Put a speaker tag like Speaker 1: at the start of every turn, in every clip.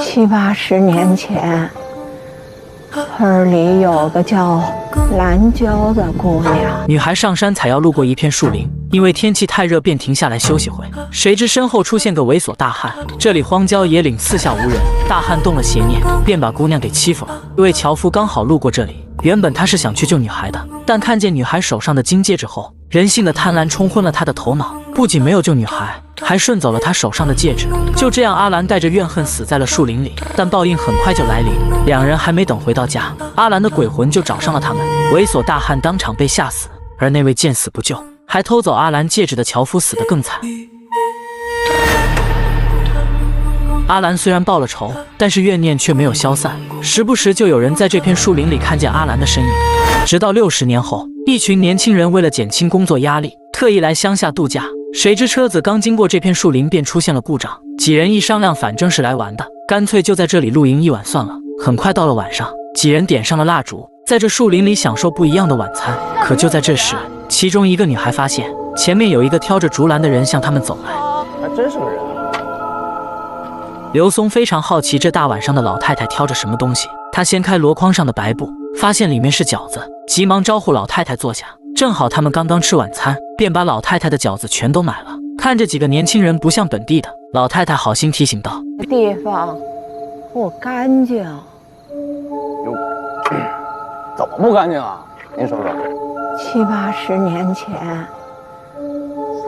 Speaker 1: 七八十年前，村里有个叫蓝娇的姑娘。
Speaker 2: 女孩上山采药，路过一片树林，因为天气太热，便停下来休息会。谁知身后出现个猥琐大汉。这里荒郊野岭，四下无人，大汉动了邪念，便把姑娘给欺负了。一位樵夫刚好路过这里，原本他是想去救女孩的，但看见女孩手上的金戒指后，人性的贪婪冲昏了他的头脑，不仅没有救女孩，还顺走了她手上的戒指。就这样，阿兰带着怨恨死在了树林里。但报应很快就来临，两人还没等回到家，阿兰的鬼魂就找上了他们。猥琐大汉当场被吓死，而那位见死不救，还偷走阿兰戒指的樵夫死得更惨。阿兰虽然报了仇，但是怨念却没有消散，时不时就有人在这片树林里看见阿兰的身影。直到60年后，一群年轻人为了减轻工作压力，特意来乡下度假。谁知车子刚经过这片树林便出现了故障，几人一商量，反正是来玩的，干脆就在这里露营一晚算了。很快到了晚上，几人点上了蜡烛，在这树林里享受不一样的晚餐。可就在这时，其中一个女孩发现前面有一个挑着竹篮的人向他们走来，
Speaker 3: 还真是个人。
Speaker 2: 刘松非常好奇这大晚上的老太太挑着什么东西，他掀开箩筐上的白布，发现里面是饺子，急忙招呼老太太坐下。正好他们刚刚吃晚餐，便把老太太的饺子全都买了。看着几个年轻人不像本地的，老太太好心提醒道：“
Speaker 1: 地方不干净。”
Speaker 3: 哟，怎么不干净啊？您说说。
Speaker 1: 七八十年前，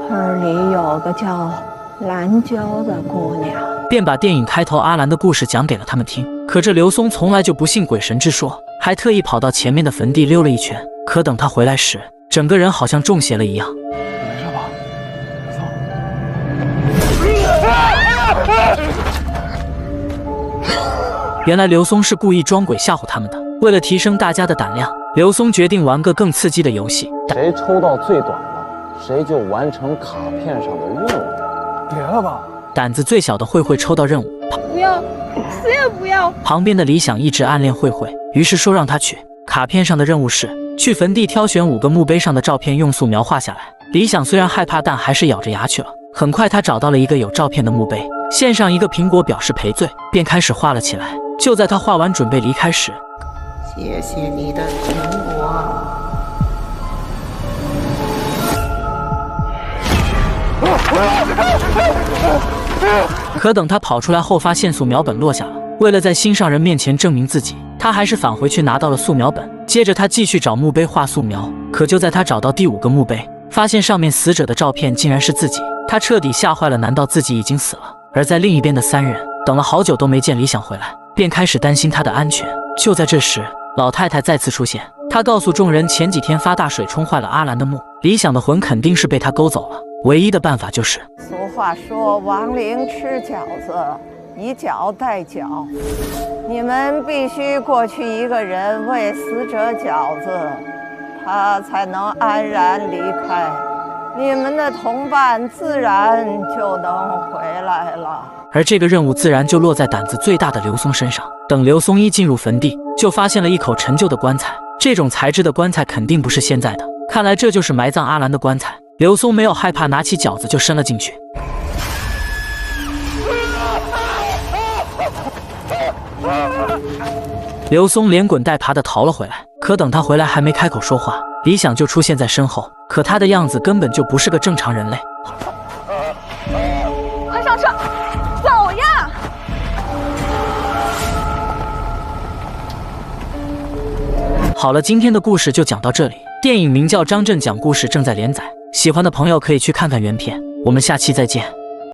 Speaker 1: 村里有个叫蓝娇的姑娘，
Speaker 2: 便把电影开头阿兰的故事讲给了他们听。可这刘松从来就不信鬼神之说，还特意跑到前面的坟地溜了一圈。可等他回来时，整个人好像中邪了一样。
Speaker 3: 没事吧？
Speaker 2: 原来刘松是故意装鬼吓唬他们的。为了提升大家的胆量，刘松决定玩个更刺激的游戏。
Speaker 3: 谁抽到最短的，谁就完成卡片上的任务。别了吧！
Speaker 2: 胆子最小的慧慧抽到任务，
Speaker 4: 不要，死也不要。
Speaker 2: 旁边的李想一直暗恋慧慧，于是说让她去。卡片上的任务是去坟地挑选5个墓碑上的照片，用素描画下来。李想虽然害怕，但还是咬着牙去了。很快他找到了一个有照片的墓碑，献上一个苹果表示赔罪，便开始画了起来。就在他画完准备离开时，
Speaker 5: 谢谢你的苹果。
Speaker 2: 可等他跑出来后，发现素描本落下了。为了在心上人面前证明自己，他还是返回去拿到了素描本。接着他继续找墓碑画素描。可就在他找到第5个墓碑，发现上面死者的照片竟然是自己，他彻底吓坏了。难道自己已经死了？而在另一边的3人等了好久都没见李想回来，便开始担心他的安全。就在这时，老太太再次出现，她告诉众人，前几天发大水冲坏了阿兰的墓，李想的魂肯定是被他勾走了，唯一的办法就是
Speaker 1: 俗话说亡灵吃饺子，以脚代脚，你们必须过去一个人为死者饺子，他才能安然离开，你们的同伴自然就能回来了。
Speaker 2: 而这个任务自然就落在胆子最大的刘松身上。等刘松一进入坟地，就发现了一口陈旧的棺材。这种材质的棺材肯定不是现在的，看来这就是埋葬阿兰的棺材。刘松没有害怕，拿起饺子就伸了进去。刘松连滚带爬地逃了回来。可等他回来还没开口说话，李想就出现在身后。可他的样子根本就不是个正常人类。
Speaker 4: 快上车，走呀！
Speaker 2: 好了，今天的故事就讲到这里。电影名叫《张震讲故事》，正在连载，喜欢的朋友可以去看看原片。我们下期再见。